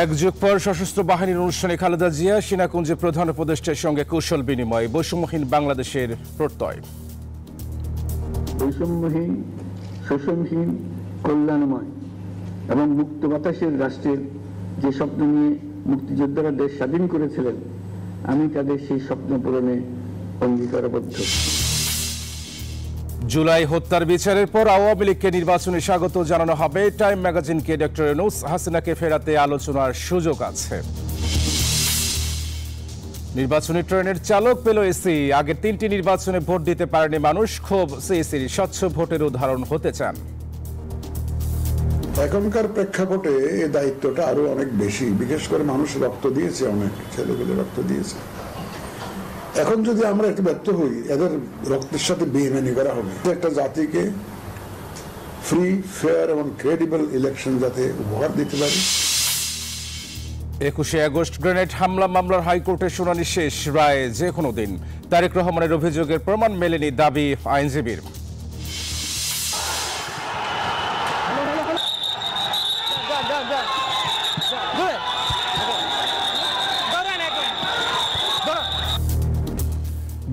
এক যুগ পর সশস্ত্র বাহিনীর অনুষ্ঠানে খালেদা জিয়া সেনাকুঞ্জে প্রধান উপদেষ্টার সঙ্গে কৌশল বিনিময়, বৈষম্যহীন বাংলাদেশের প্রত্যয়। বৈষম্যহীন, শোষণহীন, কল্যাণময় এবং মুক্ত বাতাসের রাষ্ট্রের যে স্বপ্ন নিয়ে মুক্তিযোদ্ধারা দেশ স্বাধীন করেছিলেন, আমি তাদের সেই স্বপ্ন পূরণে অঙ্গীকারবদ্ধ। জুলাই হত্যার বিচারের পর আওয়ামী লীগকে নির্বাচনে স্বাগত জানানো হবে। টাইম ম্যাগাজিনকে ডক্টর ইউনূস, হাসিনাকে ফেরাতে আলোচনার সুযোগ আছে। নির্বাচনী ট্রেনের চালক পেল এসি, আগের 3টি নির্বাচনে ভোট দিতে পারেনি মানুষ, ক্ষোভ সিইসির, স্বচ্ছ ভোটের উদাহরণ হতে চান। এখনকার প্রেক্ষাপটে এই দায়িত্বটা আরো অনেক বেশি, বিশেষ করে মানুষ রক্ত দিয়েছে, অনেক ছেলেগুলো রক্ত দিয়েছে। এখন যদি আমরা একটু ব্যর্থ হই, এদের রক্তের সাথে বেইমানি করা হবে। একটা জাতিকে ফ্রি, ফেয়ার এবং ক্রেডিবল ইলেকশন যাতে উপহার দিতে পারি। 21শে আগস্ট গ্রেনেড হামলা মামলার হাইকোর্টের শুনানি শেষ, রায় যে কোনো দিন। তারেক রহমানের অভিযোগের প্রমাণ মেলেনি, দাবি আইনজীবীর।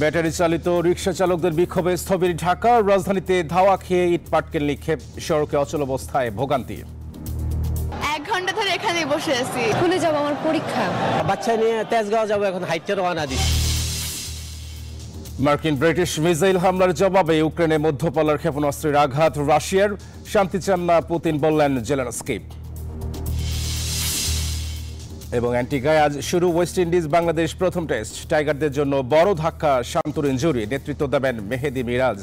ব্যাটারি চালিত রিকশা চালকদের বিক্ষোভে স্থবির ঢাকা, রাজধানীতে ধাওয়া খেয়ে ইট পাটকেল নিক্ষেপ, সড়কে অচল অবস্থায় ভোগান্তি। 1 ঘন্টা ধরে এখানেই বসে আছি। স্কুলে যাব, আমার পরীক্ষা। বাচ্চা নিয়ে তেজগাঁও যাবো, এখন হাইটে রওনা দিচ্ছি। মার্কিন ব্রিটিশ মিসাইল হামলার জবাবে ইউক্রেনে মধ্যপল্লার ক্ষেপণাস্ত্রের আঘাত রাশিয়ার, শান্তি চান না পুতিন, বললেন জেলেনস্কি। এবং অ্যান্টিগায় আজ শুরু ওয়েস্ট ইন্ডিজ বাংলাদেশ প্রথম টেস্ট। টাইগারদের জন্য বড় ধাক্কা, শান্তর ইনজুরি, নেতৃত্ব দেবেন মেহেদী মিরাজ।